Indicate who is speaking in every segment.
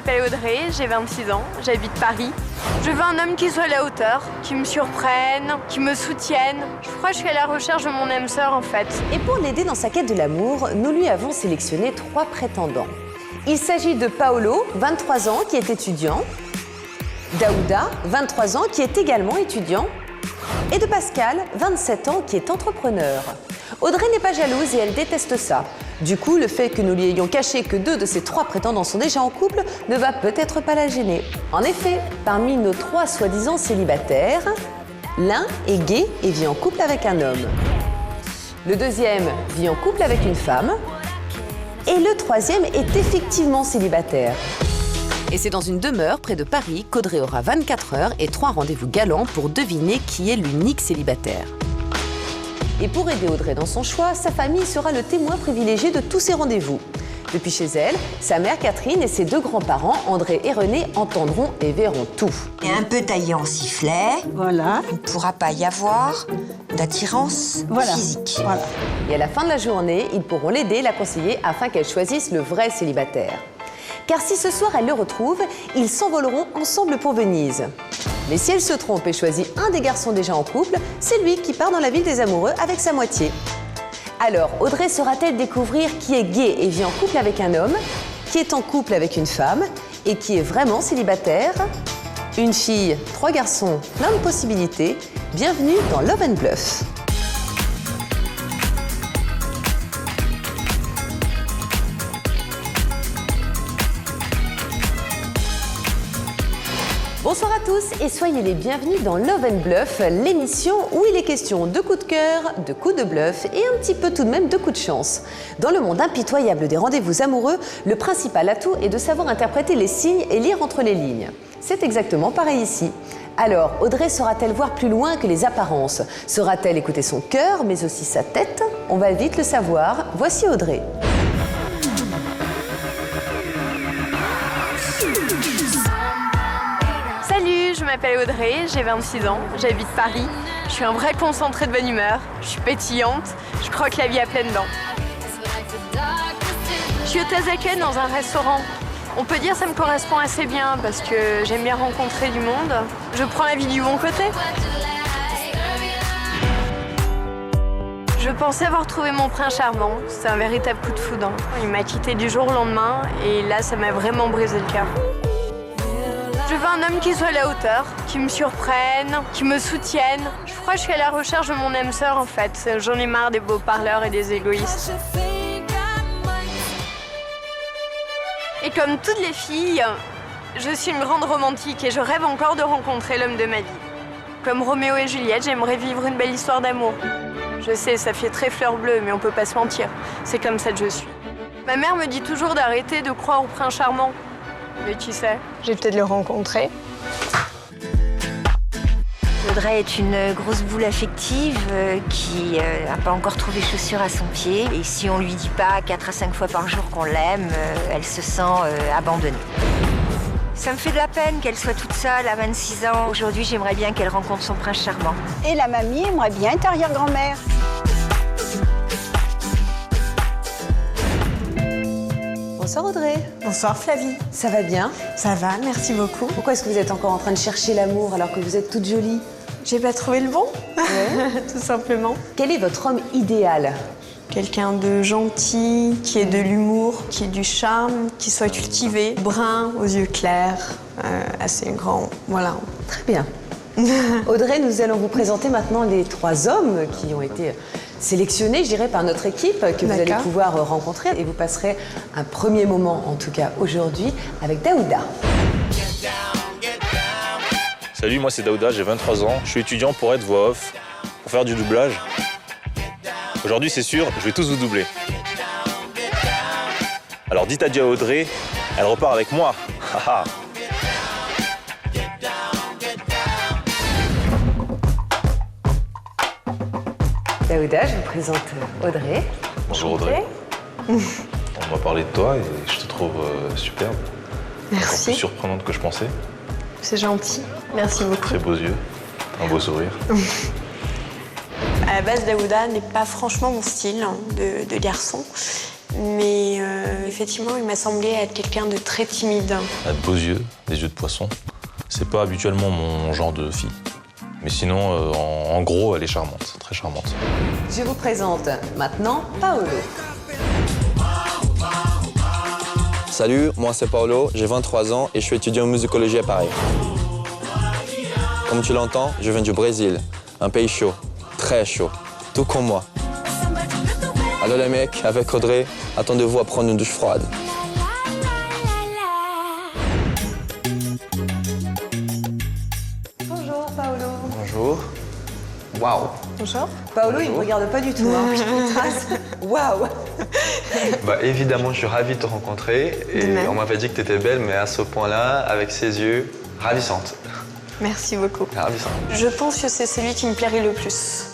Speaker 1: m'appelle Audrey, j'ai 26 ans, j'habite Paris. Je veux un homme qui soit à la hauteur, qui me surprenne, qui me soutienne. Je crois que je suis à la recherche de mon âme sœur en fait.
Speaker 2: Et pour l'aider dans sa quête de l'amour, nous lui avons sélectionné 3 prétendants. Il s'agit de Paolo, 23 ans, qui est étudiant, Daouda, 23 ans, qui est également étudiant, et de Pascal, 27 ans, qui est entrepreneur. Audrey n'est pas jalouse et elle déteste ça. Du coup, le fait que nous lui ayons caché que 2 de ces 3 prétendants sont déjà en couple ne va peut-être pas la gêner. En effet, parmi nos 3 soi-disant célibataires, l'un est gay et vit en couple avec un homme. Le deuxième vit en couple avec une femme. Et le troisième est effectivement célibataire. Et c'est dans une demeure près de Paris qu'Audrey aura 24 heures et 3 rendez-vous galants pour deviner qui est l'unique célibataire. Et pour aider Audrey dans son choix, sa famille sera le témoin privilégié de tous ces rendez-vous. Depuis chez elle, sa mère Catherine et ses 2 grands-parents, André et René, entendront et verront tout.
Speaker 3: Et un peu taillé en sifflet.
Speaker 4: Voilà.
Speaker 3: Il ne pourra pas y avoir d'attirance physique.
Speaker 4: Voilà.
Speaker 2: Et à la fin de la journée, ils pourront l'aider, la conseiller, afin qu'elle choisisse le vrai célibataire. Car si ce soir elle le retrouve, ils s'envoleront ensemble pour Venise. Mais si elle se trompe et choisit un des garçons déjà en couple, c'est lui qui part dans la ville des amoureux avec sa moitié. Alors, Audrey saura-t-elle découvrir qui est gay et vit en couple avec un homme, qui est en couple avec une femme et qui est vraiment célibataire? Une fille, 3 garçons, plein de possibilités. Bienvenue dans Love and Bluff. Bonsoir à tous et soyez les bienvenus dans Love and Bluff, l'émission où il est question de coups de cœur, de coups de bluff et un petit peu tout de même de coups de chance. Dans le monde impitoyable des rendez-vous amoureux, le principal atout est de savoir interpréter les signes et lire entre les lignes. C'est exactement pareil ici. Alors, Audrey saura-t-elle voir plus loin que les apparences? Saura-t-elle écouter son cœur, mais aussi sa tête? On va vite le savoir. Voici Audrey.
Speaker 1: Je m'appelle Audrey, j'ai 26 ans, j'habite Paris. Je suis un vrai concentré de bonne humeur, je suis pétillante, je croque la vie à pleines dents. Je suis hôtesse d'accueil dans un restaurant. On peut dire que ça me correspond assez bien parce que j'aime bien rencontrer du monde. Je prends la vie du bon côté. Je pensais avoir trouvé mon prince charmant, c'est un véritable coup de foudre. Il m'a quitté du jour au lendemain et là ça m'a vraiment brisé le cœur. Je veux un homme qui soit à la hauteur, qui me surprenne, qui me soutienne. Je crois que je suis à la recherche de mon âme sœur en fait. J'en ai marre des beaux parleurs et des égoïstes. Et comme toutes les filles, je suis une grande romantique et je rêve encore de rencontrer l'homme de ma vie. Comme Roméo et Juliette, j'aimerais vivre une belle histoire d'amour. Je sais, ça fait très fleur bleue, mais on peut pas se mentir. C'est comme ça que je suis. Ma mère me dit toujours d'arrêter de croire au prince charmant. Mais qui sait, j'ai peut-être le rencontrer.
Speaker 5: Audrey est une grosse boule affective qui n'a pas encore trouvé chaussure à son pied. Et si on lui dit pas 4 à 5 fois par jour qu'on l'aime, elle se sent abandonnée. Ça me fait de la peine qu'elle soit toute seule à 26 ans. Aujourd'hui, j'aimerais bien qu'elle rencontre son prince charmant.
Speaker 4: Et la mamie aimerait bien être arrière-grand-mère.
Speaker 2: Bonsoir Audrey.
Speaker 6: Bonsoir Flavie.
Speaker 2: Ça va bien?
Speaker 6: Ça va, merci beaucoup.
Speaker 2: Pourquoi est-ce que vous êtes encore en train de chercher l'amour alors que vous êtes toute jolie?
Speaker 6: J'ai pas trouvé le bon, tout simplement.
Speaker 2: Quel est votre homme idéal?
Speaker 6: Quelqu'un de gentil, qui ait de l'humour, qui ait du charme, qui soit cultivé, brun, aux yeux clairs, assez grand, voilà.
Speaker 2: Très bien. Audrey, nous allons vous présenter maintenant les 3 hommes qui ont été sélectionnés, je dirais, par notre équipe, que vous allez pouvoir rencontrer. Et vous passerez un premier moment, en tout cas aujourd'hui, avec Daouda.
Speaker 7: Salut, moi c'est Daouda, j'ai 23 ans. Je suis étudiant pour être voix off, pour faire du doublage. Aujourd'hui, c'est sûr, je vais tous vous doubler. Alors dites adieu à Audrey, elle repart avec moi. Haha.
Speaker 2: Daouda, je vous présente Audrey.
Speaker 7: Bonjour Audrey. On va parler de toi et je te trouve superbe. Encore
Speaker 6: Merci.
Speaker 7: plus surprenante que je pensais.
Speaker 6: C'est gentil, merci beaucoup.
Speaker 7: Très beaux yeux, un beau sourire.
Speaker 6: À la base, Daouda n'est pas franchement mon style de garçon. Mais effectivement, il m'a semblé être quelqu'un de très timide.
Speaker 7: Elle a de beaux yeux, des yeux de poisson. C'est pas habituellement mon genre de fille. Mais sinon, en gros, elle est charmante, très charmante.
Speaker 2: Je vous présente maintenant Paolo.
Speaker 8: Salut, moi c'est Paolo, j'ai 23 ans et je suis étudiant en musicologie à Paris. Comme tu l'entends, je viens du Brésil, un pays chaud, très chaud, tout comme moi. Alors les mecs, avec Audrey, attendez-vous à prendre une douche froide.
Speaker 2: Bonjour Paolo.
Speaker 8: Bonjour. Waouh.
Speaker 2: Bonjour. Paolo, il ne me regarde pas du tout. Hein. Waouh.
Speaker 8: Bah évidemment, je suis ravi de te rencontrer et on m'avait dit que tu étais belle, mais à ce point-là, avec ses yeux, ravissante.
Speaker 6: Merci beaucoup.
Speaker 8: Ravissante.
Speaker 6: Je pense que c'est celui qui me plairait le plus.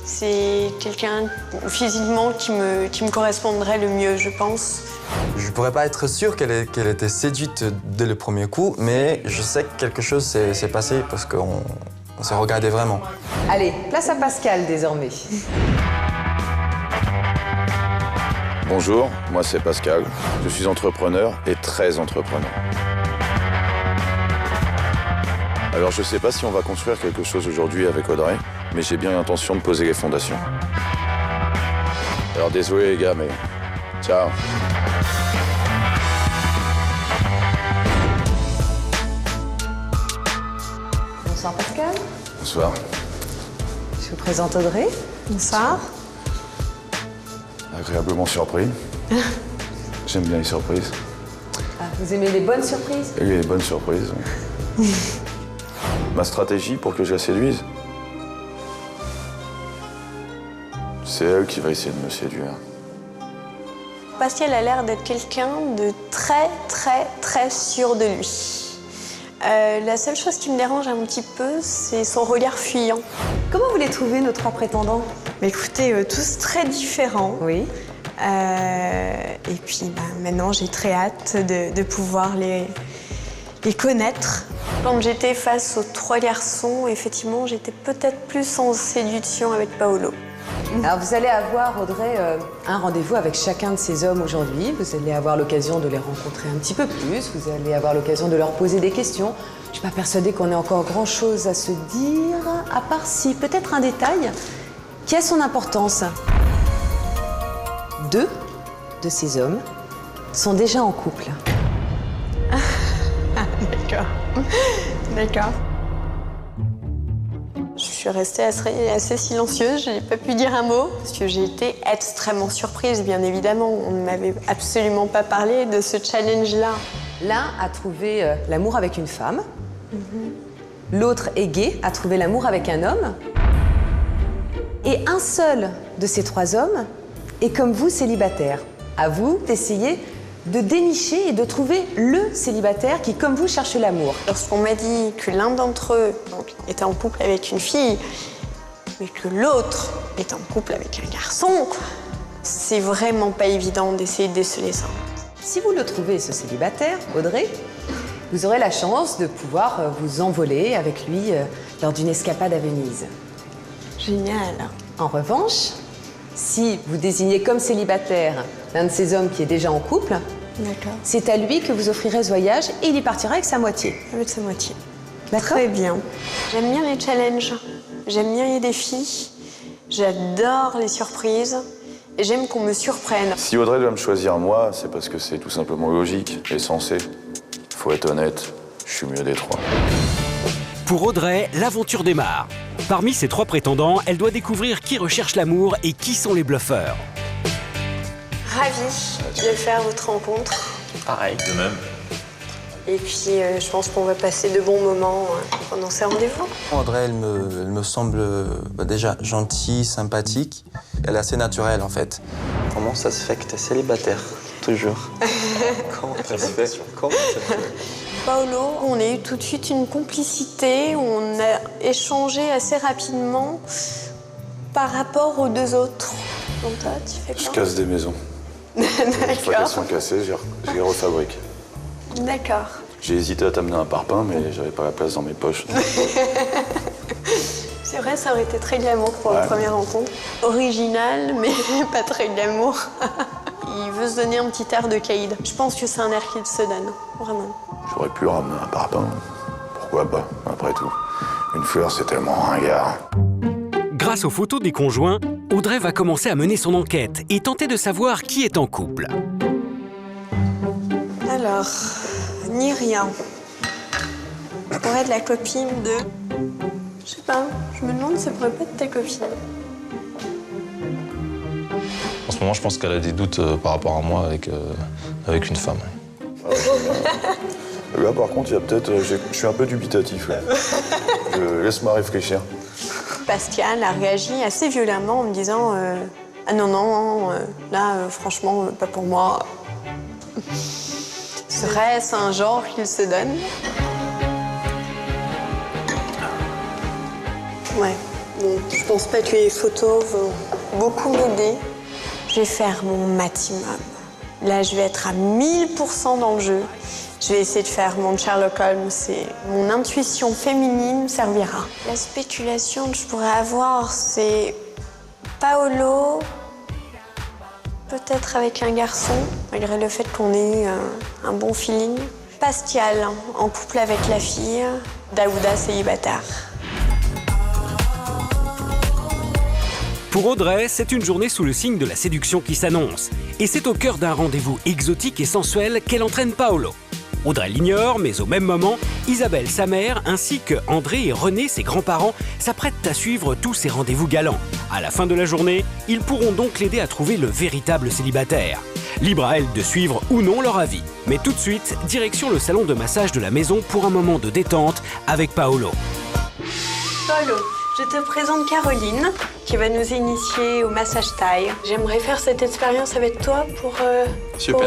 Speaker 6: C'est quelqu'un physiquement qui me correspondrait le mieux, je pense.
Speaker 8: Je pourrais pas être sûr qu'elle était séduite dès le premier coup, mais je sais que quelque chose s'est passé parce qu'on s'est regardé vraiment.
Speaker 2: Allez, place à Pascal désormais.
Speaker 9: Bonjour, moi c'est Pascal. Je suis entrepreneur et très entrepreneur. Alors je sais pas si on va construire quelque chose aujourd'hui avec Audrey, mais j'ai bien l'intention de poser les fondations. Alors désolé les gars, mais ciao.
Speaker 2: Bonsoir Pascal.
Speaker 9: Bonsoir.
Speaker 2: Je vous présente Audrey.
Speaker 6: Bonsoir.
Speaker 9: Agréablement surpris. J'aime bien les surprises.
Speaker 2: Ah, vous aimez les bonnes surprises?
Speaker 9: Et les bonnes surprises. Oui. Ma stratégie pour que je la séduise, c'est elle qui va essayer de me séduire.
Speaker 6: Pascal a l'air d'être quelqu'un de très sûr de lui. La seule chose qui me dérange un petit peu, c'est son regard fuyant.
Speaker 2: Comment vous les trouvez, nos trois prétendants?
Speaker 6: Mais écoutez, tous très différents.
Speaker 2: Oui.
Speaker 6: Et puis maintenant, j'ai très hâte de pouvoir les connaître. Quand j'étais face aux trois garçons, effectivement, j'étais peut-être plus en séduction avec Paolo.
Speaker 2: Alors vous allez avoir, Audrey, un rendez-vous avec chacun de ces hommes aujourd'hui. Vous allez avoir l'occasion de les rencontrer un petit peu plus. Vous allez avoir l'occasion de leur poser des questions. Je ne suis pas persuadée qu'on ait encore grand-chose à se dire, à part si peut-être un détail qui a son importance. 2 de ces hommes sont déjà en couple.
Speaker 6: D'accord. Je suis restée assez silencieuse, je n'ai pas pu dire un mot, parce que j'ai été extrêmement surprise, bien évidemment. On ne m'avait absolument pas parlé de ce challenge-là.
Speaker 2: L'un a trouvé l'amour avec une femme. L'autre est gay, a trouvé l'amour avec un homme. Et un seul de ces 3 hommes est comme vous célibataire. À vous d'essayer de dénicher et de trouver le célibataire qui, comme vous, cherche l'amour.
Speaker 6: Lorsqu'on m'a dit que l'un d'entre eux était en couple avec une fille, mais que l'autre est en couple avec un garçon, c'est vraiment pas évident d'essayer de déceler ça.
Speaker 2: Si vous le trouvez, ce célibataire, Audrey, vous aurez la chance de pouvoir vous envoler avec lui lors d'une escapade à Venise.
Speaker 6: Génial.
Speaker 2: En revanche, si vous désignez comme célibataire l'un de ces hommes qui est déjà en couple, c'est à lui que vous offrirez ce voyage et il y partira avec sa moitié.
Speaker 6: Avec sa moitié.
Speaker 2: D'accord ?
Speaker 6: Très bien. J'aime bien les challenges, j'aime bien les défis, j'adore les surprises et j'aime qu'on me surprenne.
Speaker 9: Si Audrey doit me choisir moi, c'est parce que c'est tout simplement logique et sensé. Faut être honnête, je suis mieux des 3.
Speaker 10: Pour Audrey, l'aventure démarre. Parmi ses 3 prétendants, elle doit découvrir qui recherche l'amour et qui sont les bluffeurs.
Speaker 6: Ravie de faire votre rencontre.
Speaker 8: Pareil.
Speaker 7: De même.
Speaker 6: Et puis, je pense qu'on va passer de bons moments pendant ces rendez-vous.
Speaker 8: Audrey, elle me semble déjà gentille, sympathique. Elle est assez naturelle, en fait. Comment ça se fait que t'es célibataire, toujours? Comment ça se fait?
Speaker 6: Paolo, on a eu tout de suite une complicité, on a échangé assez rapidement par rapport aux 2 autres. Donc toi, tu fais quoi?
Speaker 9: Je casse des maisons. Une fois qu'elles sont cassées, je les refabrique.
Speaker 6: D'accord.
Speaker 9: J'ai hésité à t'amener un parpaing, mais j'avais pas la place dans mes poches.
Speaker 6: C'est vrai, ça aurait été très glamour pour la première rencontre. Original, mais pas très glamour. Il veut se donner un petit air de caïd. Je pense que c'est un air qu'il se donne, vraiment.
Speaker 9: J'aurais pu ramener un parpaing. Pourquoi pas, après tout. Une fleur, c'est tellement ringard.
Speaker 10: Grâce aux photos des conjoints, Audrey va commencer à mener son enquête et tenter de savoir qui est en couple.
Speaker 6: Alors, ni rien. Pourrait être la copine de... Je sais pas, je me demande si ça pourrait pas être ta copine.
Speaker 7: En ce moment, je pense qu'elle a des doutes par rapport à moi avec une femme.
Speaker 9: Là, par contre, il y a peut-être... je suis un peu dubitatif, là. Laisse-moi réfléchir.
Speaker 6: Pascal a réagi assez violemment en me disant ah non, là, franchement, pas pour moi. Serait-ce un genre qu'il se donne? Ouais, bon, je pense pas que les photos vont beaucoup m'aider. Je vais faire mon maximum. Là, je vais être à 1000% dans le jeu. Je vais essayer de faire mon Sherlock Holmes et mon intuition féminine me servira. La spéculation que je pourrais avoir, c'est Paolo, peut-être avec un garçon, malgré le fait qu'on ait un bon feeling. Pascal, en couple avec la fille. Daouda, célibataire.
Speaker 10: Pour Audrey, c'est une journée sous le signe de la séduction qui s'annonce. Et c'est au cœur d'un rendez-vous exotique et sensuel qu'elle entraîne Paolo. Audrey l'ignore, mais au même moment, Isabelle, sa mère, ainsi que André et René, ses grands-parents, s'apprêtent à suivre tous ces rendez-vous galants. À la fin de la journée, ils pourront donc l'aider à trouver le véritable célibataire. Libre à elle de suivre ou non leur avis. Mais tout de suite, direction le salon de massage de la maison pour un moment de détente avec Paolo.
Speaker 6: Paolo, je te présente Caroline, qui va nous initier au massage thaï. J'aimerais faire cette expérience avec toi pour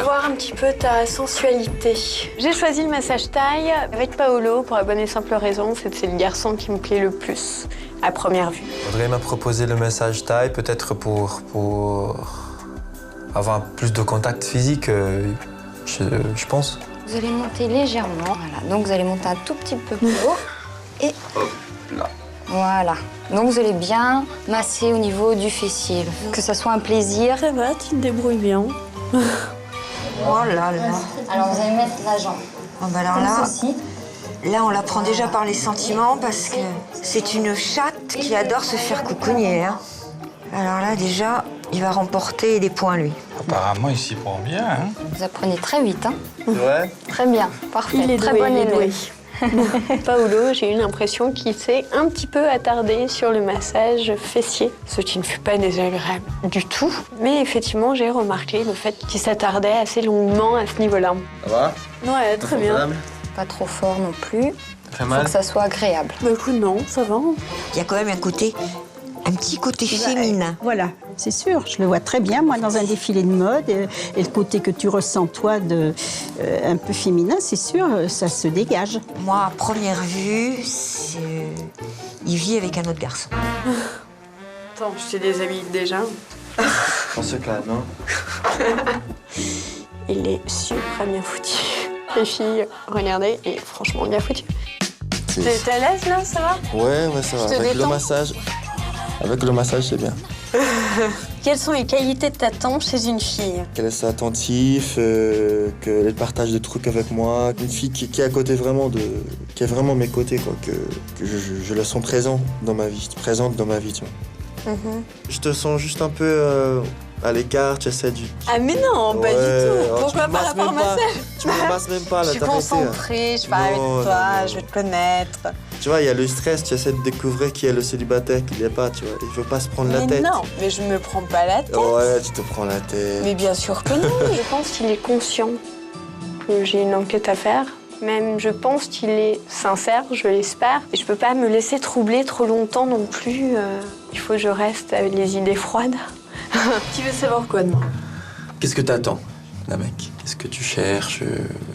Speaker 6: voir un petit peu ta sensualité. J'ai choisi le massage thaï avec Paolo pour la bonne et simple raison, c'est que c'est le garçon qui me plaît le plus, à première vue.
Speaker 8: Audrey m'a proposé le massage thaï, peut-être pour avoir plus de contact physique, je pense.
Speaker 11: Vous allez monter légèrement, voilà. Donc vous allez monter un tout petit peu plus haut et...
Speaker 8: Hop là.
Speaker 11: Voilà. Donc vous allez bien masser au niveau du fessier. Que ça soit un plaisir.
Speaker 6: Ça va, tu te débrouilles bien.
Speaker 11: Oh là là. Alors vous allez mettre la jambe.
Speaker 3: Oh bah alors là, on la prend déjà par les sentiments parce que c'est une chatte qui adore se faire coucougner. Hein. Alors là, déjà, il va remporter des points, lui.
Speaker 12: Apparemment, il s'y prend bien. Hein.
Speaker 11: Vous apprenez très vite. Hein.
Speaker 8: Ouais.
Speaker 11: Très bien, parfait.
Speaker 6: Il est
Speaker 11: très
Speaker 6: doué,
Speaker 11: bonne
Speaker 6: il est doué.
Speaker 1: Paolo, j'ai eu l'impression qu'il s'est un petit peu attardé sur le massage fessier, ce qui ne fut pas désagréable du tout. Mais effectivement, j'ai remarqué le fait qu'il s'attardait assez longuement à ce niveau-là.
Speaker 8: Ça va?
Speaker 1: Ouais, très bien.
Speaker 11: Pas trop fort non plus.
Speaker 8: Ça fait mal?
Speaker 11: Faut que ça soit agréable.
Speaker 1: Bah écoute, non, ça va.
Speaker 3: Il y a quand même un petit côté féminin.
Speaker 4: Voilà, c'est sûr, je le vois très bien, moi, dans un défilé de mode. Et le côté que tu ressens, toi, un peu féminin, c'est sûr, ça se dégage.
Speaker 3: Moi, à première vue, il vit avec un autre garçon.
Speaker 1: Attends, je t'ai déshabillé déjà.
Speaker 8: On se calme, hein?
Speaker 1: Il est super bien foutu. Les filles, regardez, il est franchement bien foutu. T'es à l'aise là, ça va?
Speaker 8: Ouais, ça va. Avec le massage, c'est bien.
Speaker 1: Quelles sont les qualités de ta tante chez une fille?
Speaker 8: Qu'elle est attentive, qu'elle partage des trucs avec moi. Une fille qui est à côté vraiment qui est vraiment à mes côtés, quoi. Que je la sens présente dans ma vie, tu vois. Je te sens juste un peu à l'écart, tu essaies du...
Speaker 1: Ah mais non, pas du tout. Pourquoi par rapport au massage?
Speaker 8: Tu me masses même pas, là,
Speaker 1: Je suis concentrée, je parle avec toi, je vais te connaître.
Speaker 8: Tu vois, il y a le stress, tu essaies de découvrir qui est le célibataire, qui l'est pas, tu vois. Il veut pas se prendre la tête.
Speaker 1: Non, mais je me prends pas la tête.
Speaker 8: Ouais, tu te prends la tête.
Speaker 1: Mais bien sûr que non. Je pense qu'il est conscient que j'ai une enquête à faire. Même, je pense qu'il est sincère, je l'espère. Et je peux pas me laisser troubler trop longtemps non plus. Il faut que je reste avec les idées froides. Tu veux savoir quoi de moi?
Speaker 8: Qu'est-ce que t'attends d'un mec? Qu'est-ce que tu cherches?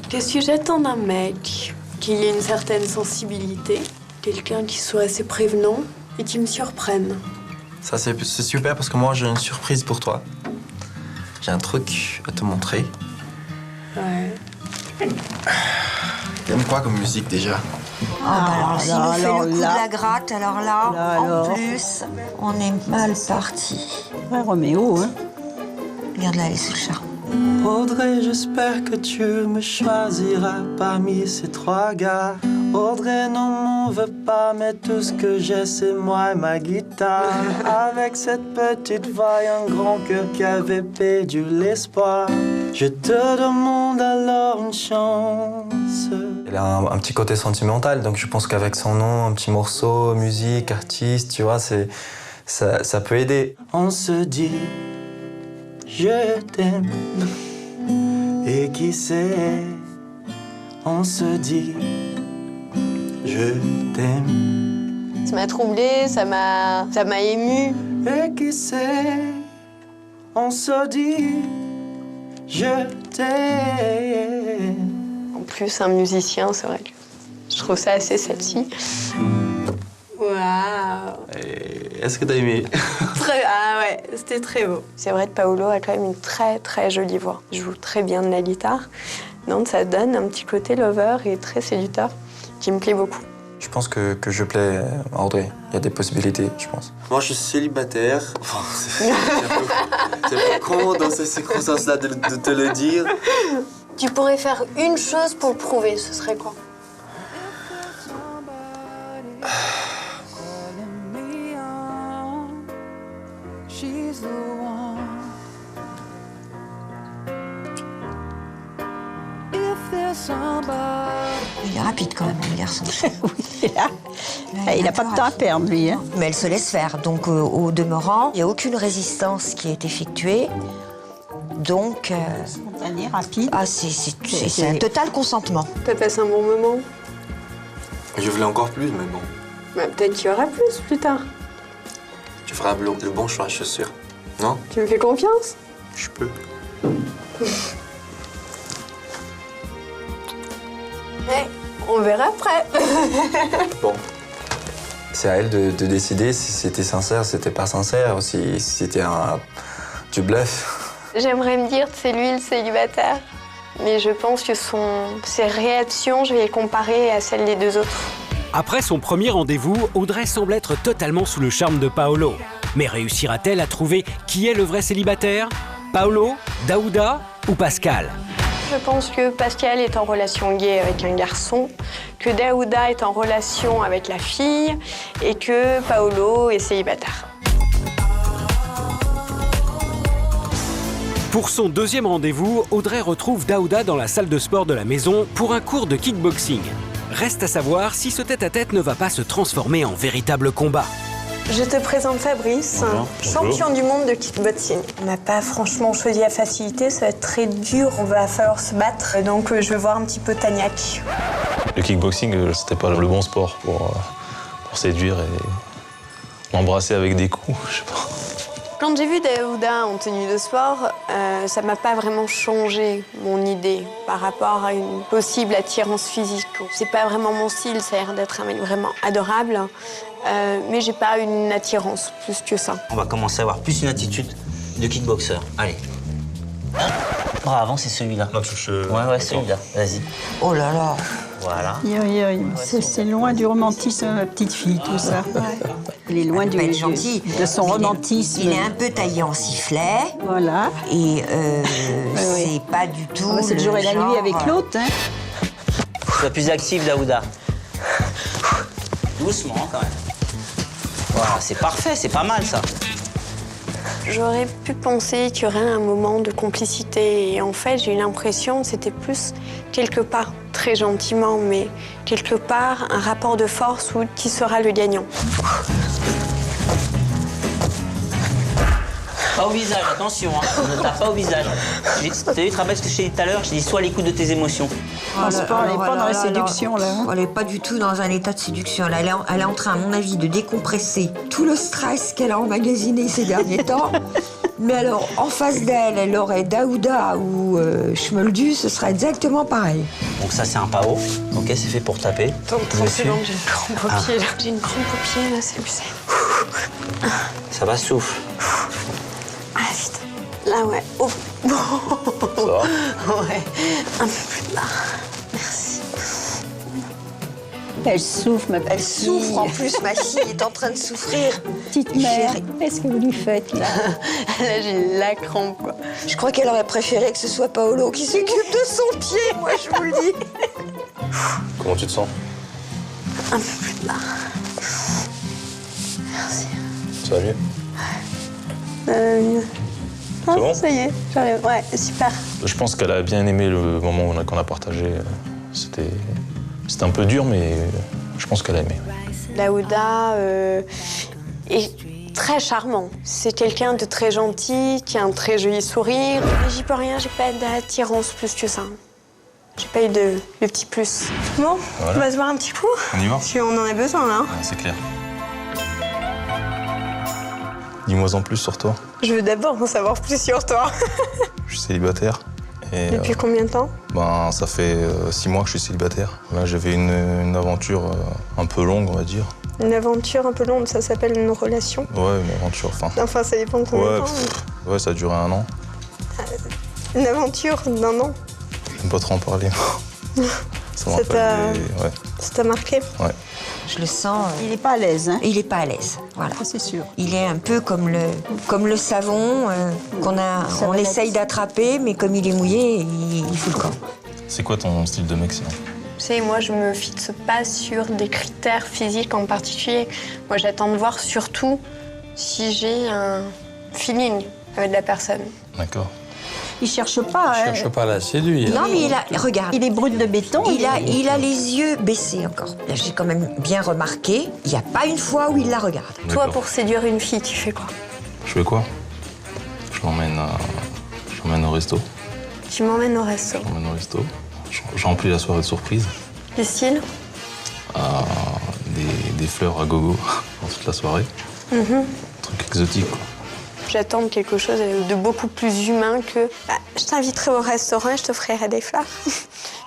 Speaker 1: Qu'est-ce que j'attends d'un mec? Qu'il ait une certaine sensibilité, quelqu'un qui soit assez prévenant et qui me surprenne.
Speaker 8: Ça, c'est super parce que moi, j'ai une surprise pour toi. J'ai un truc à te montrer.
Speaker 1: Ouais.
Speaker 8: T'aimes quoi comme musique déjà?
Speaker 3: Alors, s'il nous fait le coup de la gratte, alors là, en plus, on est mal parti.
Speaker 4: Ouais, Roméo, hein.
Speaker 3: Regarde là, elle est sous le char.
Speaker 13: Audrey, j'espère que tu me choisiras parmi ces 3 gars. Audrey, non, m'en veux pas, mais tout ce que j'ai, c'est moi et ma guitare. Avec cette petite voix et un grand cœur qui avait perdu l'espoir. Je te demande alors une chance.
Speaker 14: Il a un petit côté sentimental, donc je pense qu'avec son nom, un petit morceau, musique, artiste, tu vois, ça peut aider.
Speaker 13: On se dit, je t'aime. Et qui sait, on se dit, je t'aime.
Speaker 1: Ça m'a troublée, ça m'a émue.
Speaker 13: Et qui sait, on se dit, je t'aime.
Speaker 6: En plus, un musicien, c'est vrai que je trouve ça assez sexy. Waouh!
Speaker 14: Est-ce que t'as aimé?
Speaker 6: Ah ouais, c'était très beau. C'est vrai que Paolo a quand même une très très jolie voix. Il joue très bien de la guitare. Donc ça donne un petit côté lover et très séducteur qui me plaît beaucoup.
Speaker 14: Je pense que je plais à Audrey. Il y a des possibilités, je pense.
Speaker 8: Moi, je suis célibataire. Enfin, c'est un peu con dans ces circonstances-là de te le dire.
Speaker 1: Tu pourrais faire une chose pour le prouver, ce serait quoi?
Speaker 3: Il est rapide quand même, le garçon.
Speaker 4: Oui, il n'a pas de temps à perdre, lui. Hein.
Speaker 3: Mais elle se laisse faire. Donc, au demeurant, il n'y a aucune résistance qui est effectuée. Donc...
Speaker 4: Spontané, rapide.
Speaker 3: Ah, c'est un total consentement.
Speaker 6: T'as passé un bon moment?
Speaker 14: Je voulais encore plus, mais bon.
Speaker 6: Bah, peut-être qu'il y aura plus tard.
Speaker 14: Tu feras le bon choix, je suis sûr. Non?
Speaker 6: Tu me fais confiance?
Speaker 14: Je peux.
Speaker 6: Ouais, on verra après.
Speaker 14: Bon. C'est à elle de décider si c'était sincère, si c'était pas sincère, ou si c'était du bluff.
Speaker 6: J'aimerais me dire que c'est lui le célibataire. Mais je pense que ses réactions, je vais les comparer à celles des 2 autres.
Speaker 10: Après son premier rendez-vous, Audrey semble être totalement sous le charme de Paolo. Mais réussira-t-elle à trouver qui est le vrai célibataire? Paolo, Daouda ou Pascal?
Speaker 6: Je pense que Pascal est en relation gay avec un garçon, que Daouda est en relation avec la fille et que Paolo est célibataire.
Speaker 10: Pour son deuxième rendez-vous, Audrey retrouve Daouda dans la salle de sport de la maison pour un cours de kickboxing. Reste à savoir si ce tête-à-tête ne va pas se transformer en véritable combat.
Speaker 6: Je te présente Fabrice, champion du monde de kickboxing. On n'a pas franchement choisi la facilité, ça va être très dur, on va falloir se battre. Donc je vais voir un petit peu Tagnac.
Speaker 7: Le kickboxing, c'était pas le bon sport pour séduire et m'embrasser avec des coups, je sais pas.
Speaker 6: Quand j'ai vu Daouda en tenue de sport, ça m'a pas vraiment changé mon idée par rapport à une possible attirance physique. C'est pas vraiment mon style, ça a l'air d'être un mec vraiment adorable, mais j'ai pas une attirance plus que ça.
Speaker 15: On va commencer à avoir plus une attitude de kickboxer. Allez. Avant, c'est celui-là. Ouais, celui-là. Vas-y.
Speaker 3: Oh là là.
Speaker 15: Voilà.
Speaker 4: C'est loin du romantisme, ma petite fille, tout ça. Il est loin de son romantisme.
Speaker 3: Il est un peu taillé en sifflet.
Speaker 4: Voilà.
Speaker 3: Et c'est pas du tout.
Speaker 4: C'est le jour et la nuit avec l'autre. Hein.
Speaker 15: Sois plus actif, Daouda. Doucement, quand même. Voilà, c'est parfait, c'est pas mal, ça.
Speaker 6: J'aurais pu penser qu'il y aurait un moment de complicité. Et en fait, j'ai eu l'impression que c'était plus quelque part, très gentiment, mais quelque part, un rapport de force où qui sera le gagnant.
Speaker 15: Pas au visage, attention, hein. Ne tape pas au visage. Tu te rappelles ce que je t'ai dit tout à l'heure? Je t'ai dit sois à l'écoute de tes émotions.
Speaker 4: On n'est pas dans la séduction, là.
Speaker 3: Elle n'est pas du tout dans un état de séduction. Là. Elle est en train, à mon avis, de décompresser tout le stress qu'elle a emmagasiné ces derniers temps. Mais alors, en face d'elle, elle aurait Daouda ou Schmoldu, ce serait exactement pareil.
Speaker 15: Donc ça, c'est un pao. Ok, c'est fait pour taper.
Speaker 6: Attends, 30 secondes, j'ai une crampe au pied, là. J'ai une crampe au pied, là, c'est plus simple.
Speaker 15: Ça va, souffle.
Speaker 6: Ah, vite. Là, ouais. Oh.
Speaker 15: Ça va?
Speaker 6: Ouais. Un peu plus bas. Merci.
Speaker 4: Elle souffre, ma petite
Speaker 3: Elle souffre en plus, ma fille est en train de souffrir.
Speaker 4: Petite mère, qu'est-ce que vous lui faites là?
Speaker 6: Là, j'ai la crampe, quoi.
Speaker 3: Je crois qu'elle aurait préféré que ce soit Paolo qui s'occupe de son pied, moi je vous le dis.
Speaker 7: Comment tu te sens?
Speaker 6: Un peu plus bas. Merci.
Speaker 7: Ça va mieux?
Speaker 6: Mieux.
Speaker 7: C'est bon?
Speaker 6: Ça y est, j'arrive. Ouais, super.
Speaker 7: Je pense qu'elle a bien aimé le moment qu'on a partagé. C'était un peu dur, mais je pense qu'elle a aimé.
Speaker 6: Daouda est très charmant. C'est quelqu'un de très gentil, qui a un très joli sourire. Mais j'y peux rien, j'ai pas d'attirance plus que ça. J'ai pas eu de petit plus. Bon,
Speaker 7: Voilà.
Speaker 6: on va se voir un petit coup.
Speaker 7: On y va?
Speaker 6: Si on en a besoin, là.
Speaker 7: Ouais, c'est clair. Dis-moi en plus sur toi.
Speaker 6: Je veux d'abord en savoir plus sur toi.
Speaker 7: Je suis célibataire. Et,
Speaker 6: Depuis combien de temps?
Speaker 7: ça fait 6 mois que je suis célibataire. Là, j'avais une aventure un peu longue, on va dire.
Speaker 6: Une aventure un peu longue, ça s'appelle une relation.
Speaker 7: Ouais, une aventure,
Speaker 6: Enfin, ça dépend de combien de temps.
Speaker 7: Ouais, ça a duré 1 an.
Speaker 6: Une aventure d'un an.
Speaker 7: Je n'aime pas trop en parler. Ça m'a
Speaker 6: Ça t'a-
Speaker 7: ouais.
Speaker 6: Ça t'a marqué?
Speaker 7: Ouais.
Speaker 3: Je le sens.
Speaker 4: Il n'est pas à l'aise, hein?
Speaker 3: Il n'est pas à l'aise, voilà.
Speaker 4: C'est sûr.
Speaker 3: Il est un peu comme le savon on essaye d'attraper, mais comme il est mouillé, il fout le camp.
Speaker 7: C'est quoi ton style de mec, sinon?
Speaker 6: Tu sais, moi, je me fixe pas sur des critères physiques en particulier. Moi, j'attends de voir surtout si j'ai un feeling avec la personne.
Speaker 7: D'accord.
Speaker 4: Il cherche pas.
Speaker 12: Je cherche pas à la séduire.
Speaker 3: Non, mais regarde.
Speaker 4: Il est brut de béton.
Speaker 3: Il a les yeux baissés encore. Là, j'ai quand même bien remarqué, il n'y a pas une fois où il la regarde.
Speaker 6: Toi, pour séduire une fille, tu fais quoi?
Speaker 7: Je fais quoi? Je l'emmène au resto.
Speaker 6: Tu m'emmènes au resto.
Speaker 7: Je l'emmène au resto. Je remplis la soirée de surprise.
Speaker 6: Le style?
Speaker 7: Des fleurs à gogo pour toute la soirée. Un truc exotique, quoi.
Speaker 6: J'attends quelque chose de beaucoup plus humain que je t'inviterai au restaurant et je t'offrirai des fleurs.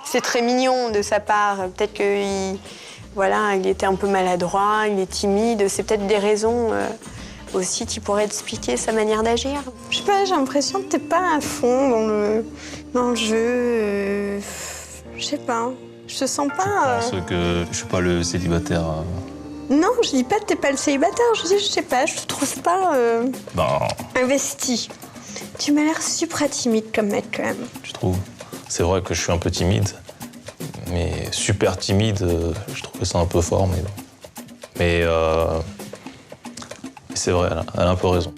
Speaker 6: C'est très mignon de sa part. Peut-être qu'il était un peu maladroit, il est timide. C'est peut-être des raisons aussi qui pourraient expliquer sa manière d'agir. Je sais pas, j'ai l'impression que t'es pas à fond dans le jeu. Je sais pas. Je te sens pas.
Speaker 7: Parce que je suis pas le célibataire.
Speaker 6: Non, je dis pas que t'es pas le célibataire. Je dis, je sais pas, je te trouve pas investi. Tu m'as l'air super timide comme mec quand même.
Speaker 7: Tu trouves? C'est vrai que je suis un peu timide, mais super timide, je trouvais ça un peu fort, mais bon. Mais c'est vrai, elle a un peu raison.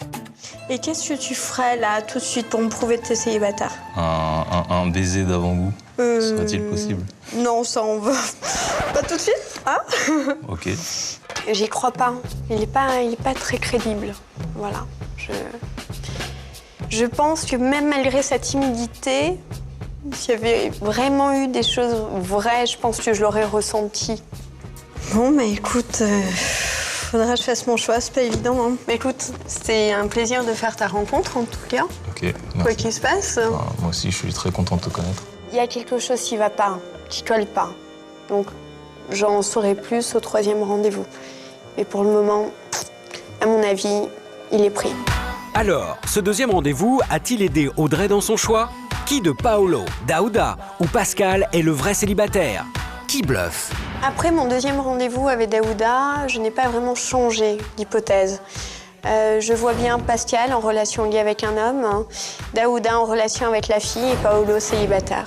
Speaker 6: Et qu'est-ce que tu ferais là tout de suite pour me prouver que t'es célibataire?
Speaker 7: Un baiser d'avant-goût, serait-il possible?
Speaker 6: Non, ça on va. Pas tout de suite, hein?
Speaker 7: Ok.
Speaker 6: J'y crois pas. Il est pas très crédible. Voilà. Je pense que même malgré sa timidité, s'il y avait vraiment eu des choses vraies, je pense que je l'aurais ressenti. Bon, bah écoute, faudra que je fasse mon choix, c'est pas évident. Hein. Mais écoute, c'était un plaisir de faire ta rencontre en tout cas.
Speaker 7: Ok, merci.
Speaker 6: Quoi qu'il se passe.
Speaker 7: Moi aussi, je suis très content de te connaître.
Speaker 6: Il y a quelque chose qui va pas, qui colle pas. Donc, j'en saurai plus au 3e rendez-vous. Mais pour le moment, à mon avis, il est pris.
Speaker 10: Alors, ce 2e rendez-vous a-t-il aidé Audrey dans son choix? Qui de Paolo, Daouda ou Pascal est le vrai célibataire? Qui bluffe?
Speaker 6: Après mon 2e rendez-vous avec Daouda, je n'ai pas vraiment changé d'hypothèse. Je vois bien Pascal en relation liée avec un homme, hein, Daouda en relation avec la fille et Paolo célibataire.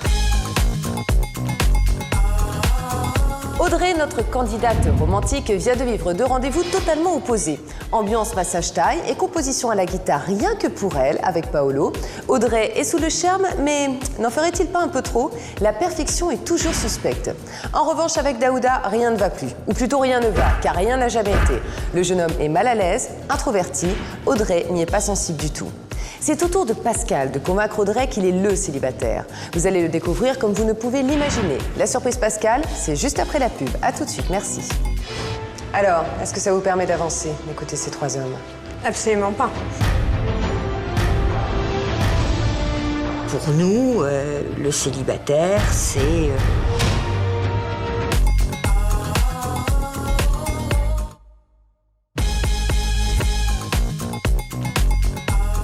Speaker 2: Audrey, notre candidate romantique, vient de vivre 2 rendez-vous totalement opposés. Ambiance massage taille et composition à la guitare rien que pour elle avec Paolo. Audrey est sous le charme, mais n'en ferait-il pas un peu trop? La perfection est toujours suspecte. En revanche, avec Daouda, rien ne va plus. Ou plutôt rien ne va, car rien n'a jamais été. Le jeune homme est mal à l'aise, introverti. Audrey n'y est pas sensible du tout. C'est au tour de Pascal de convaincre Audrey qu'il est le célibataire. Vous allez le découvrir comme vous ne pouvez l'imaginer. La surprise Pascal, c'est juste après la pub. A tout de suite, merci. Alors, est-ce que ça vous permet d'avancer, d'écouter ces 3 hommes?
Speaker 6: Absolument pas.
Speaker 3: Pour nous, le célibataire, c'est...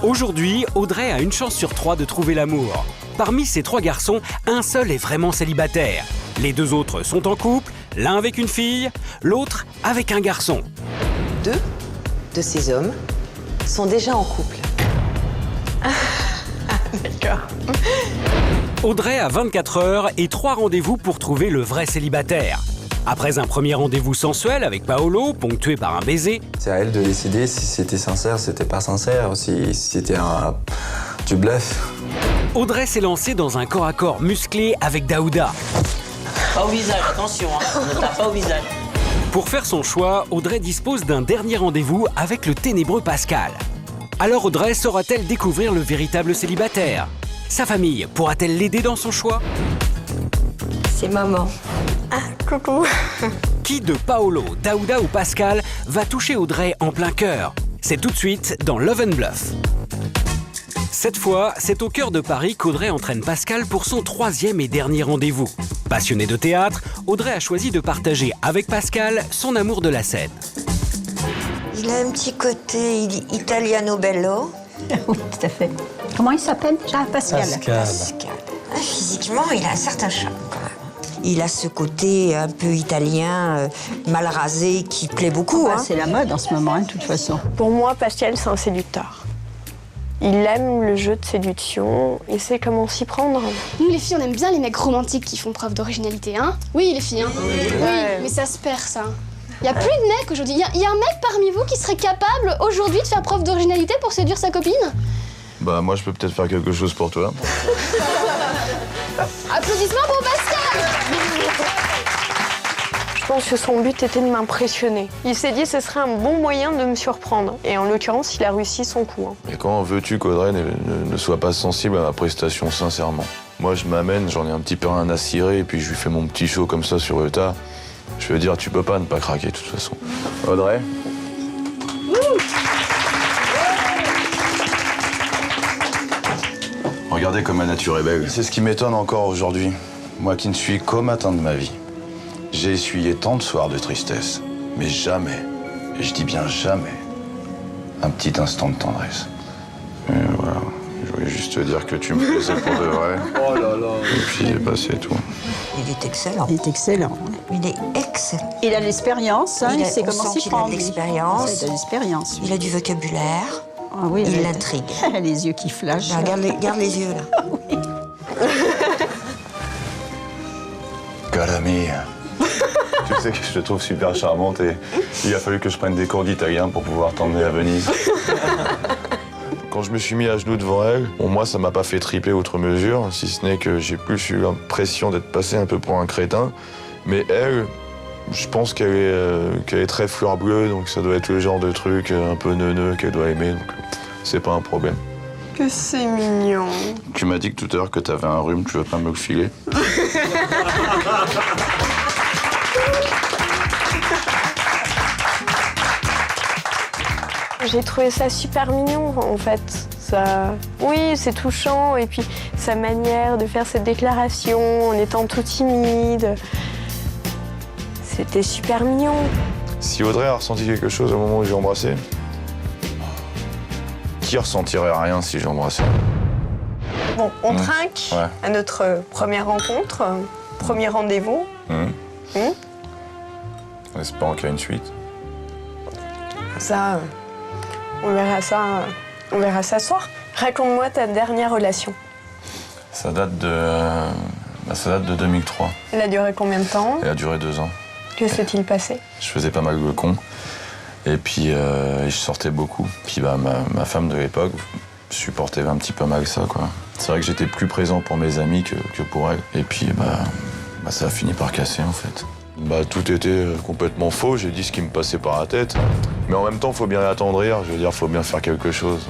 Speaker 10: Aujourd'hui, Audrey a une chance sur 3 de trouver l'amour. Parmi ces 3 garçons, un seul est vraiment célibataire. Les 2 autres sont en couple, L'un avec une fille, l'autre avec un garçon.
Speaker 2: 2 de ces hommes sont déjà en couple.
Speaker 6: D'accord.
Speaker 10: Audrey a 24 heures et 3 rendez-vous pour trouver le vrai célibataire. Après un premier rendez-vous sensuel avec Paolo, ponctué par un baiser,
Speaker 14: c'est à elle de décider si c'était sincère, si c'était pas sincère, si c'était du bluff.
Speaker 10: Audrey s'est lancée dans un corps à corps musclé avec Daouda.
Speaker 15: Pas au visage, attention, hein. Ne tape pas au visage.
Speaker 10: Pour faire son choix, Audrey dispose d'un dernier rendez-vous avec le ténébreux Pascal. Alors Audrey saura-t-elle découvrir le véritable célibataire? Sa famille pourra-t-elle l'aider dans son choix?
Speaker 5: C'est maman.
Speaker 6: Ah, coucou.
Speaker 10: Qui de Paolo, Daouda ou Pascal va toucher Audrey en plein cœur? C'est tout de suite dans Love and Bluff. Cette fois, c'est au cœur de Paris qu'Audrey entraîne Pascal pour son 3e et dernier rendez-vous. Passionnée de théâtre, Audrey a choisi de partager avec Pascal son amour de la scène.
Speaker 3: Il a un petit côté italiano bello.
Speaker 4: Oui, tout à fait. Comment il s'appelle déjà? Pascal.
Speaker 12: Pascal.
Speaker 3: Ah, physiquement, il a un certain charme quand même. Il a ce côté un peu italien, mal rasé, qui plaît beaucoup.
Speaker 4: Ah, c'est la mode en ce moment, hein, de toute façon.
Speaker 6: Pour moi, Pascal, c'est un séducteur. Il aime le jeu de séduction, il sait comment s'y prendre.
Speaker 16: Nous, les filles, on aime bien les mecs romantiques qui font preuve d'originalité, hein? Oui, les filles, hein? Oui, mais ça se perd, ça. Il n'y a plus de mecs aujourd'hui. Il y a un mec parmi vous qui serait capable aujourd'hui de faire preuve d'originalité pour séduire sa copine?
Speaker 9: Bah moi je peux peut-être faire quelque chose pour toi.
Speaker 16: Applaudissements pour Pascal!
Speaker 6: Je pense que son but était de m'impressionner. Il s'est dit que ce serait un bon moyen de me surprendre. Et en l'occurrence, il a réussi son coup.
Speaker 9: Et comment veux-tu qu'Audrey ne soit pas sensible à ma prestation, sincèrement? Moi je m'amène, j'en ai un petit peu rien à cirer, et puis je lui fais mon petit show comme ça sur le tas. Je veux dire, tu peux pas ne pas craquer de toute façon. Audrey? Regardez comme ma nature est belle. C'est ce qui m'étonne encore aujourd'hui. Moi qui ne suis qu'au matin de ma vie. J'ai essuyé tant de soirs de tristesse, mais jamais, et je dis bien jamais, un petit instant de tendresse. Et voilà, je voulais juste te dire que tu me plaisais pour de vrai. Oh là là. Et puis j'ai passé tout.
Speaker 3: Il est excellent.
Speaker 4: Il est excellent.
Speaker 3: Il est excellent.
Speaker 4: Il a de l'expérience, hein, il sait
Speaker 3: on
Speaker 4: comment
Speaker 3: sent
Speaker 4: s'y
Speaker 3: qu'il a
Speaker 4: prendre.
Speaker 3: de l'expérience.
Speaker 4: Il a de l'expérience.
Speaker 3: Il a du vocabulaire.
Speaker 4: Ah oui,
Speaker 3: il l'intrigue.
Speaker 4: Les yeux qui flashent.
Speaker 3: Regarde les yeux, là.
Speaker 4: Oui.
Speaker 9: Calami. Tu sais que je te trouve super charmante et il a fallu que je prenne des cours d'italien pour pouvoir t'emmener à Venise. Quand je me suis mis à genoux devant elle, bon, moi ça m'a pas fait triper outre mesure, si ce n'est que j'ai plus eu l'impression d'être passé un peu pour un crétin. Mais elle, je pense qu'elle est très fleur bleue, donc ça doit être le genre de truc un peu neuneux qu'elle doit aimer, donc c'est pas un problème.
Speaker 6: Que c'est mignon.
Speaker 9: Tu m'as dit que tout à l'heure que t'avais un rhume, tu veux pas me le filer?
Speaker 6: J'ai trouvé ça super mignon, en fait. Ça... Oui, c'est touchant, et puis sa manière de faire cette déclaration en étant tout timide. C'était super mignon.
Speaker 9: Si Audrey a ressenti quelque chose au moment où j'ai embrassé, qui ressentirait rien si j'ai embrassé?
Speaker 6: Bon, on trinque à notre première rencontre, premier rendez-vous.
Speaker 9: En espérant qu'il y a une suite.
Speaker 6: Ça, on verra ça ce soir. Raconte-moi ta dernière relation.
Speaker 9: Ça date de 2003.
Speaker 6: Elle a duré combien de temps?
Speaker 9: Elle a duré 2 ans.
Speaker 6: Que s'est-il passé?
Speaker 9: Je faisais pas mal de con. Et puis, je sortais beaucoup. Puis, ma femme de l'époque supportait un petit peu mal ça, quoi. C'est vrai que j'étais plus présent pour mes amis que pour elle. Et puis, ça a fini par casser, en fait. Tout était complètement faux. J'ai dit ce qui me passait par la tête. Mais en même temps, il faut bien l'attendrir. Je veux dire, il faut bien faire quelque chose.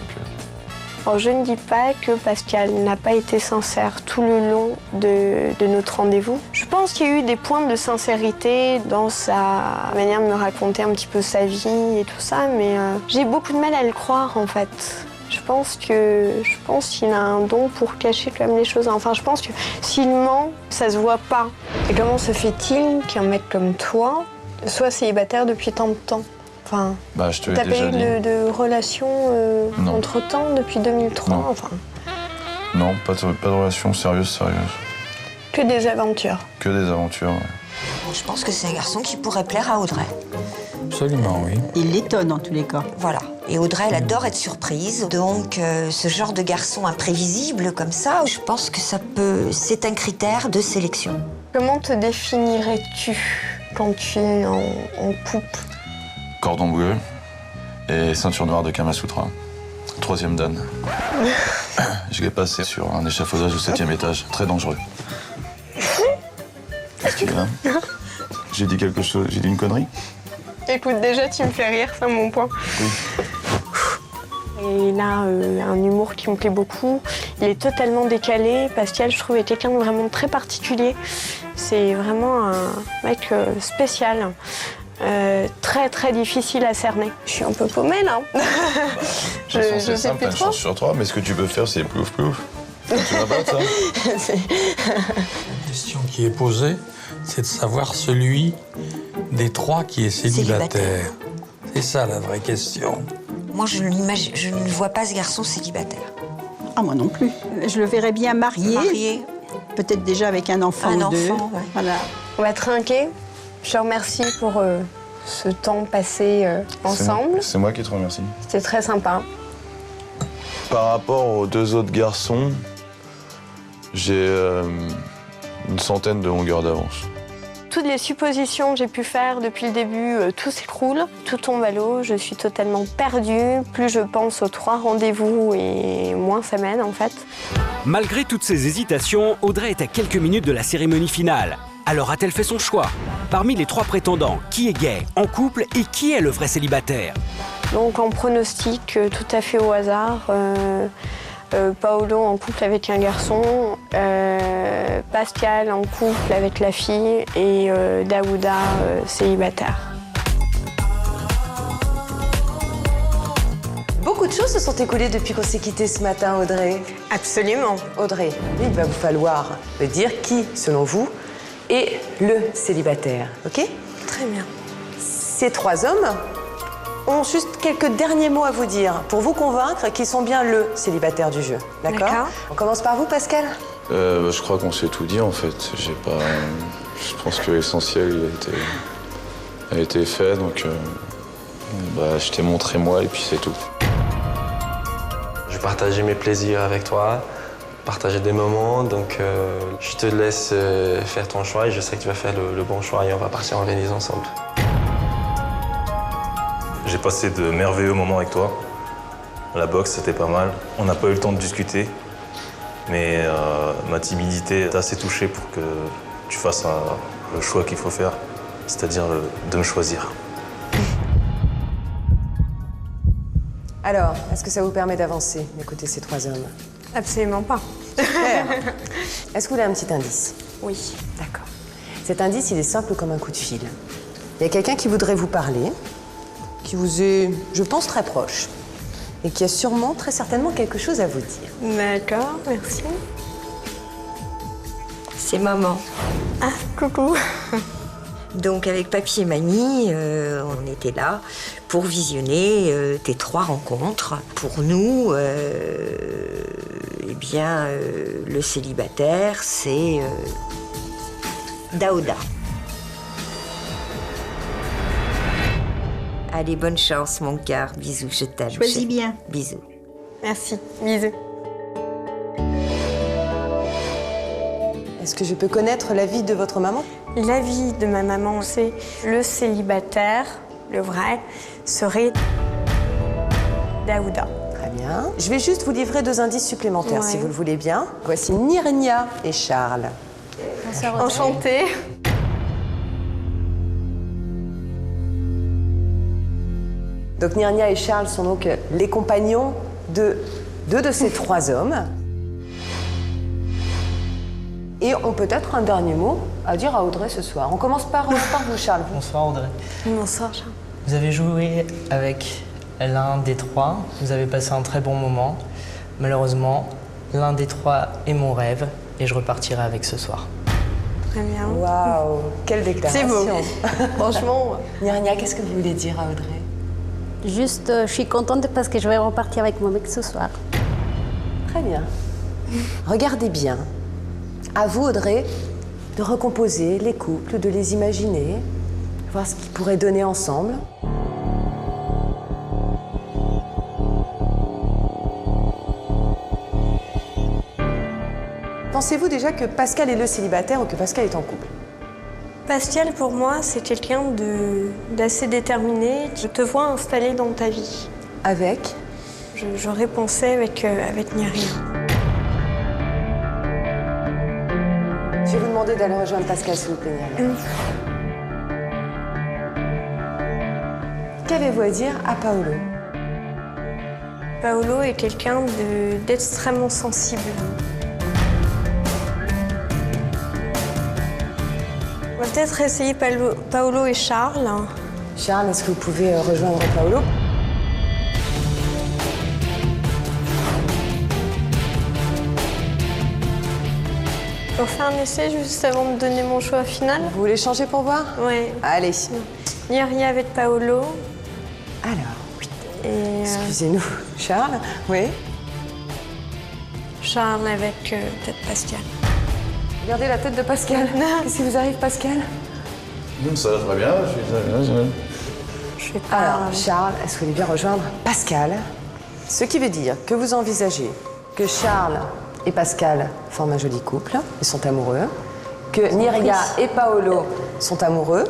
Speaker 6: Alors, je ne dis pas que Pascal n'a pas été sincère tout le long de notre rendez-vous. Je pense qu'il y a eu des points de sincérité dans sa manière de me raconter un petit peu sa vie et tout ça, mais j'ai beaucoup de mal à le croire, en fait. Je pense qu'il a un don pour cacher quand même les choses. Enfin, je pense que s'il ment, ça se voit pas. Et comment se fait-il qu'un mec comme toi soit célibataire depuis tant de temps? Enfin,
Speaker 9: je te l'ai déjà dit.
Speaker 6: T'as pas eu de relation entre-temps, depuis 2003?
Speaker 9: Non.
Speaker 6: Enfin.
Speaker 9: Non, pas de relation sérieuse.
Speaker 6: Que des aventures?
Speaker 9: Que des aventures, ouais.
Speaker 3: Je pense que c'est un garçon qui pourrait plaire à Audrey.
Speaker 12: Absolument, oui.
Speaker 4: Il l'étonne en tous les cas.
Speaker 3: Voilà. Et Audrey, elle adore être surprise. Donc, ce genre de garçon imprévisible comme ça, je pense que c'est un critère de sélection.
Speaker 6: Comment te définirais-tu quand tu es en couple?
Speaker 9: Cordon bleu et ceinture noire de Kama Sutra. 3e dan. Je l'ai passé sur un échafaudage au 7e étage. Très dangereux. Qu'est-ce qu'il y a? J'ai dit quelque chose, j'ai dit une connerie?
Speaker 6: Écoute, déjà, tu me fais rire, c'est mon point.
Speaker 9: Oui.
Speaker 6: Et il a un humour qui me plaît beaucoup. Il est totalement décalé. Pascal, je trouve, est quelqu'un de vraiment très particulier. C'est vraiment un mec spécial. Très, très difficile à cerner. Je suis un peu paumée, là.
Speaker 9: C'est simple, t'as une chance sur 3, mais ce que tu peux faire, c'est plouf plouf. Tu vas battre, ça?
Speaker 12: La question qui est posée, c'est de savoir celui des 3 qui est célibataire. C'est ça la vraie question.
Speaker 3: Moi, je ne vois pas ce garçon célibataire.
Speaker 4: Ah, moi non plus. Je le verrais bien marié.
Speaker 3: Marié.
Speaker 4: Peut-être déjà avec un enfant ou deux.
Speaker 3: Ouais.
Speaker 4: Voilà.
Speaker 6: On va trinquer. Je te remercie pour ce temps passé ensemble.
Speaker 9: C'est moi qui te remercie.
Speaker 6: C'était très sympa.
Speaker 9: Par rapport aux 2 autres garçons, j'ai une centaine de longueurs d'avance.
Speaker 6: Toutes les suppositions que j'ai pu faire depuis le début, tout s'écroule, tout tombe à l'eau, je suis totalement perdue. Plus je pense aux 3 rendez-vous et moins ça m'aide en fait.
Speaker 10: Malgré toutes ces hésitations, Audrey est à quelques minutes de la cérémonie finale. Alors a-t-elle fait son choix? Parmi les 3 prétendants, qui est gay, en couple et qui est le vrai célibataire?
Speaker 6: Donc en pronostic tout à fait au hasard, Paolo en couple avec un garçon, Pascal en couple avec la fille et Daouda célibataire.
Speaker 2: Beaucoup de choses se sont écoulées depuis qu'on s'est quitté ce matin, Audrey.
Speaker 6: Absolument.
Speaker 2: Audrey, il va vous falloir me dire qui, selon vous, est le célibataire, ok?
Speaker 6: Très bien.
Speaker 2: Ces 3 hommes ont juste quelques derniers mots à vous dire pour vous convaincre qu'ils sont bien le célibataire du jeu, d'accord? On commence par vous, Pascal?
Speaker 9: Je crois qu'on s'est tout dit, en fait. Je pense que l'essentiel a été fait, donc je t'ai montré moi et puis c'est tout.
Speaker 13: Je partageais mes plaisirs avec toi, partager des moments, donc je te laisse faire ton choix et je sais que tu vas faire le bon choix et on va partir en Venise ensemble.
Speaker 7: J'ai passé de merveilleux moments avec toi. La boxe, c'était pas mal. On n'a pas eu le temps de discuter, mais ma timidité est assez touchée pour que tu fasses le choix qu'il faut faire, c'est-à-dire de me choisir.
Speaker 2: Alors, est-ce que ça vous permet d'avancer, d'écouter ces 3 hommes?
Speaker 6: Absolument pas.
Speaker 2: Super. Est-ce que vous avez un petit indice?
Speaker 6: Oui.
Speaker 2: D'accord. Cet indice, il est simple comme un coup de fil. Il y a quelqu'un qui voudrait vous parler, qui vous est, je pense, très proche, et qui a sûrement, très certainement, quelque chose à vous dire.
Speaker 6: D'accord, merci.
Speaker 3: C'est maman.
Speaker 6: Ah, coucou.
Speaker 3: Donc avec Papy et Mamie, on était là pour visionner tes 3 rencontres. Pour nous, le célibataire, c'est Daouda. Allez, bonne chance, mon cœur. Bisous, je t'aime.
Speaker 4: Choisis bien.
Speaker 3: Bisous.
Speaker 6: Merci, bisous.
Speaker 2: Est-ce que je peux connaître l'avis de votre maman?
Speaker 6: L'avis de ma maman, c'est le célibataire, le vrai, serait Daouda.
Speaker 2: Très bien. Je vais juste vous livrer 2 indices supplémentaires,
Speaker 6: Ouais.
Speaker 2: si vous le voulez bien. Voici Nirnia et Charles.
Speaker 6: Enchantée.
Speaker 2: Donc Nirnia et Charles sont donc les compagnons de 2 de ces 3 hommes. Et ont peut-être un dernier mot à dire à Audrey ce soir. On commence par vous, Charles.
Speaker 17: Bonsoir Audrey.
Speaker 6: Bonsoir, Charles.
Speaker 17: Vous avez joué avec l'un des 3, vous avez passé un très bon moment. Malheureusement, l'un des 3 est mon rêve et je repartirai avec ce soir.
Speaker 6: Très bien.
Speaker 2: Waouh, quelle déclaration.
Speaker 6: C'est beau. Franchement.
Speaker 2: Nirnia, qu'est-ce que vous voulez dire à Audrey?
Speaker 18: Juste, je suis contente parce que je vais repartir avec mon mec ce soir.
Speaker 2: Très bien. Regardez bien. À vous, Audrey, de recomposer les couples, de les imaginer, voir ce qu'ils pourraient donner ensemble. Pensez-vous déjà que Pascal est le célibataire ou que Pascal est en couple?
Speaker 6: Pascal, pour moi, c'est quelqu'un d'assez déterminé. Je te vois installé dans ta vie.
Speaker 2: Avec?
Speaker 6: J'aurais pensé avec Niria.
Speaker 2: Je vais vous demander d'aller rejoindre Pascal, s'il vous plaît, Niria. Qu'avez-vous à dire à Paolo?
Speaker 6: Paolo est quelqu'un d'extrêmement sensible. On va peut-être essayer Paolo et Charles.
Speaker 2: Charles, est-ce que vous pouvez rejoindre Paolo?
Speaker 6: On fait un essai juste avant de donner mon choix final.
Speaker 2: Vous voulez changer pour voir?
Speaker 6: Oui.
Speaker 2: Allez.
Speaker 6: Niria avec Paolo.
Speaker 2: Alors, excusez-nous, Charles, oui.
Speaker 6: Charles avec peut-être Pascal.
Speaker 2: Regardez la tête de Pascal. Qu'est-ce qui vous arrive, Pascal?
Speaker 9: Ça va très bien, je suis très bien.
Speaker 6: Je sais pas.
Speaker 2: Alors, Charles, est-ce que vous voulez bien rejoindre Pascal? Ce qui veut dire que vous envisagez que Charles et Pascal forment un joli couple, ils sont amoureux, que Niria et Paolo sont amoureux,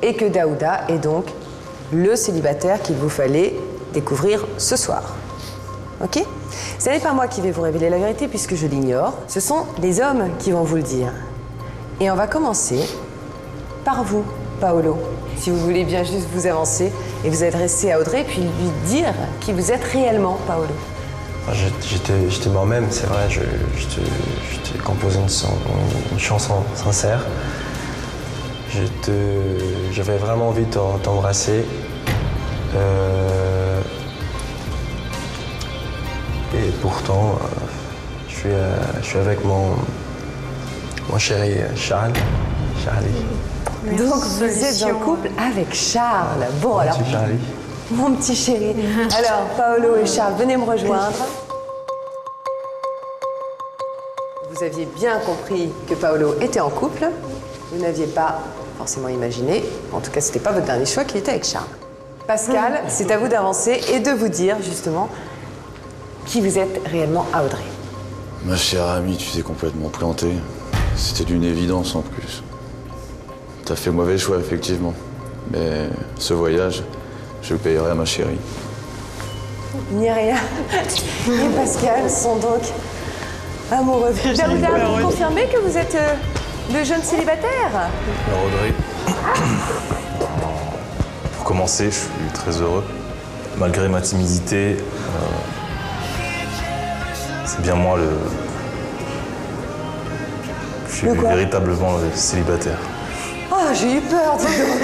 Speaker 2: et que Daouda est donc le célibataire qu'il vous fallait découvrir ce soir. Ok? Ce n'est pas moi qui vais vous révéler la vérité puisque je l'ignore, ce sont les hommes qui vont vous le dire. Et on va commencer par vous, Paolo. Si vous voulez bien juste vous avancer et vous adresser à Audrey, puis lui dire qui vous êtes réellement, Paolo.
Speaker 19: J'étais moi-même, c'est vrai, je t'ai composé une chanson sincère. J'avais vraiment envie de t'embrasser. Et pourtant, je suis avec mon chéri Charles. Charlie.
Speaker 2: Donc vous êtes en couple avec Charles. Bon alors.
Speaker 19: Petit Charlie.
Speaker 2: Mon petit chéri. Alors, Paolo et Charles, venez me rejoindre. Vous aviez bien compris que Paolo était en couple. Vous n'aviez pas forcément imaginé, en tout cas, c'était pas votre dernier choix, qu'il était avec Charles. Pascal, c'est à vous d'avancer et de vous dire, justement, qui vous êtes réellement à Audrey.
Speaker 9: Ma chère amie, tu t'es complètement plantée. C'était d'une évidence en plus. T'as fait mauvais choix, effectivement. Mais ce voyage, je le payerai à ma chérie.
Speaker 2: Niria et Pascal sont donc amoureux. Daouda, vous confirmez que vous êtes le jeune célibataire?
Speaker 7: Alors Audrey, pour commencer, je suis très heureux. Malgré ma timidité, c'est bien moi je suis véritablement le célibataire.
Speaker 2: Oh, j'ai eu peur, dis donc.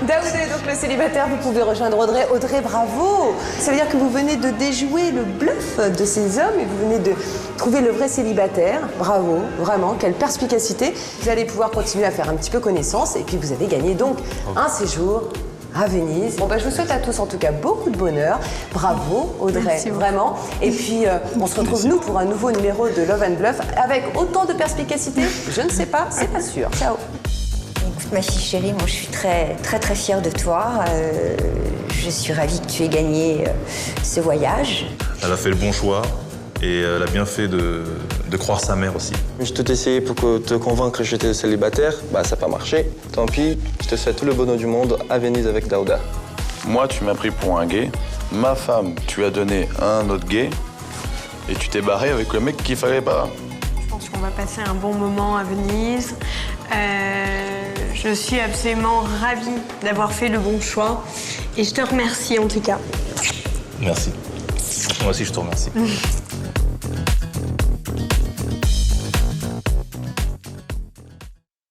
Speaker 2: Daouda est donc le célibataire, vous pouvez rejoindre Audrey. Audrey, bravo. Ça veut dire que vous venez de déjouer le bluff de ces hommes et vous venez de trouver le vrai célibataire. Bravo, vraiment, quelle perspicacité. Vous allez pouvoir continuer à faire un petit peu connaissance et puis vous avez gagné donc un séjour à Venise. Bon, je vous souhaite à tous en tout cas beaucoup de bonheur. Bravo Audrey, vraiment. Et puis on se retrouve nous pour un nouveau numéro de Love and Bluff avec autant de perspicacité. Je ne sais pas, c'est pas sûr. Ciao.
Speaker 5: Écoute ma fille chérie, moi je suis très fière de toi. Je suis ravie que tu aies gagné ce voyage.
Speaker 7: Elle a fait le bon choix et elle a bien fait de croire sa mère aussi.
Speaker 14: Je tout essayé pour te convaincre que j'étais célibataire, ça n'a pas marché. Tant pis, je te souhaite tout le bonheur du monde à Venise avec Daouda.
Speaker 9: Moi, tu m'as pris pour un gay. Ma femme, tu as donné à un autre gay. Et tu t'es barré avec le mec qu'il fallait pas.
Speaker 6: Je pense qu'on va passer un bon moment à Venise. Je suis absolument ravie d'avoir fait le bon choix. Et je te remercie en tout cas.
Speaker 7: Merci. Moi aussi, je te remercie.